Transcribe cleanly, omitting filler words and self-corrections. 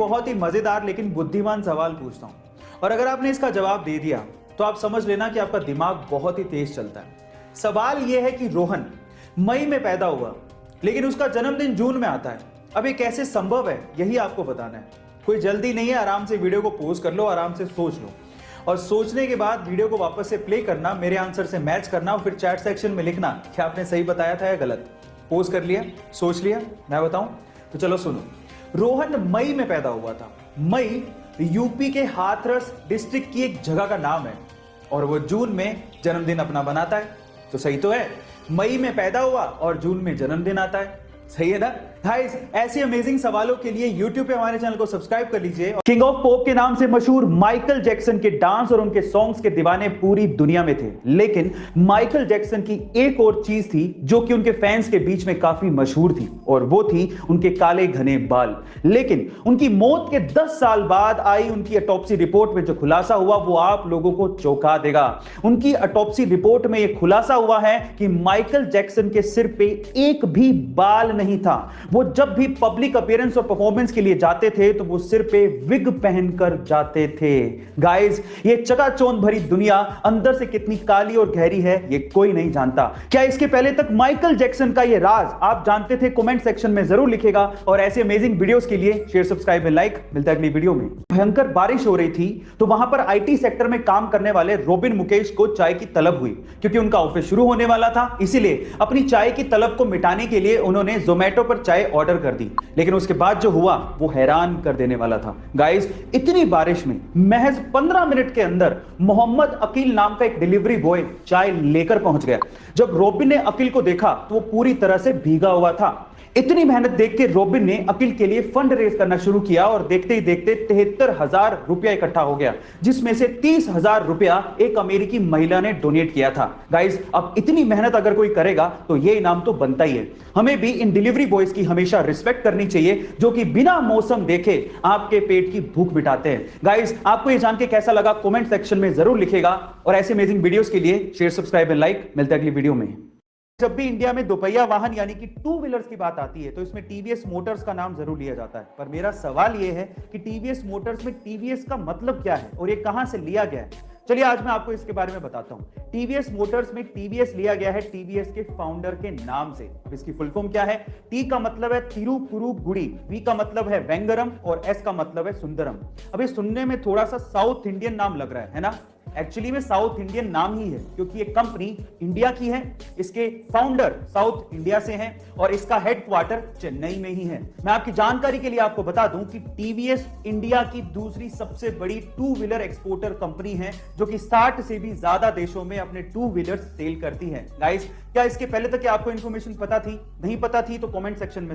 बहुत ही मजेदार लेकिन बुद्धिमान सवाल पूछता हूं, और अगर आपने इसका जवाब दे दिया तो आप समझ लेना कि आपका दिमाग बहुत ही तेज चलता है। सवाल यह है कि रोहन मई में पैदा हुआ लेकिन उसका जन्मदिन जून में आता है। अब ये कैसे संभव है, यही आपको बताना है। कोई जल्दी नहीं है, आराम से वीडियो को पॉज कर लो, आराम से सोच लो, और सोचने के बाद वीडियो को वापस से प्ले करना, मेरे आंसर से मैच करना और फिर चैट सेक्शन में लिखना कि आपने सही बताया था या गलत। पोज कर लिया, सोच लिया, मैं बताऊं? तो चलो सुनो। रोहन मई में पैदा हुआ था। मई यूपी के हाथरस डिस्ट्रिक्ट की एक जगह का नाम है और वो जून में जन्मदिन अपना बनाता है। तो सही तो है, मई में पैदा हुआ और जून में जन्मदिन आता है। सही है ना गाइस? ऐसे अमेजिंग सवालों के लिए YouTube पे हमारे चैनल को सब्सक्राइब कर लीजिए। किंग ऑफ पॉप के नाम से मशहूर माइकल जैक्सन के डांस और उनके सॉन्ग्स के दीवाने पूरी दुनिया में थे, लेकिन माइकल जैक्सन की एक और चीज थी जो कि उनके फैंस के बीच में काफी मशहूर थी, और वो थी उनके काले घने बाल। लेकिन उनकी मौत के 10 साल बाद आई उनकी ऑटोप्सी रिपोर्ट में जो खुलासा हुआ वो आप लोगों को चौंका देगा। उनकी ऑटोप्सी रिपोर्ट में यह खुलासा हुआ है कि माइकल जैक्सन के सिर पे एक भी बाल नहीं था। वो जब भी पब्लिक अपीयरेंस और परफॉर्मेंस के लिए जाते थे तो वो सिर पे विग पहनकर जाते थे। गाइस, ये चकाचौंध भरी दुनिया अंदर से कितनी काली और गहरी है ये कोई नहीं जानता। क्या इसके पहले तक माइकल जैक्सन का ये राज आप जानते थे? कमेंट सेक्शन में जरूर लिखेगा। और ऐसे अमेजिंग वीडियोस के लिए शेयर, सब्सक्राइब एंड लाइक। मिलता है अगली वीडियो में। भयंकर बारिश हो रही थी तो वहां पर आईटी सेक्टर में काम करने वाले रोबिन मुकेश को चाय की तलब हुई, क्योंकि उनका ऑफिस शुरू होने वाला था। इसीलिए अपनी चाय की तलब को मिटाने के लिए उन्होंने जोमेटो पर चाय ऑर्डर कर दी। लेकिन उसके बाद जो हुआ वो हैरान कर देने वाला था। गाइस, इतनी बारिश में महज 15 मिनट के अंदर मोहम्मद अकील नाम का एक डिलीवरी बॉय चाय लेकर पहुंच गया। जब रोबिन ने अकील को देखा तो वो पूरी तरह से भीगा हुआ था। इतनी मेहनत देख के रोबिन ने अकील के लिए फंड रेज करना शुरू किया और देखते ही देखते 73,000 रुपया इकट्ठा हो गया, जिसमें से 30,000 रुपया एक अमेरिकी महिला ने डोनेट किया था। गाइस, अब इतनी मेहनत अगर कोई करेगा तो ये इनाम तो बनता ही है। हमें भी इन डिलीवरी बॉयज की हमेशा रिस्पेक्ट करनी चाहिए जो कि बिना मौसम देखे आपके पेट की भूख मिटाते हैं। गाइस, आपको ये जान के कैसा लगा कमेंट सेक्शन में जरूर लिखेगा। और ऐसे अमेजिंग वीडियोस के लिए शेयर, सब्सक्राइब एंड लाइक। मिलते हैं अगली वीडियो में। जब भी इंडिया में दोपहिया वाहन यानी कि टू व्हीलर्स की बात आती है तो इसमें टीवीएस मोटर्स का नाम जरूर लिया जाता है। पर मेरा सवाल यह है कि टीवीएस मोटर्स में टीवीएस का मतलब क्या है और ये कहां से लिया गया है? चलिए आज मैं आपको इसके बारे में बताता हूं। टीवीएस मोटर्स में टीवीएस लिया गया है टीवीएस के फाउंडर के नाम से। अब इसकी फुल फॉर्म क्या है? टी का मतलब है तिरुपुरुगुडी, वी का मतलब है वेंगरम और एस का मतलब है सुंदरम। अब ये सुनने में थोड़ा सा साउथ इंडियन नाम लग रहा है ना? एक्चुअली में साउथ इंडियन नाम ही है क्योंकि ये कंपनी इंडिया की है, इसके फाउंडर साउथ इंडिया से हैं और इसका हेडक्वार्टर चेन्नई में ही है। मैं आपकी जानकारी के लिए आपको बता दूं कि टीवीएस इंडिया की दूसरी सबसे बड़ी टू व्हीलर एक्सपोर्टर कंपनी है जो कि 60 से भी ज्यादा देशों में अपने टू व्हीलर सेल करती है। गाइस, क्या इसके पहले तक आपको इंफॉर्मेशन पता थी? नहीं पता थी तो कमेंट सेक्शन में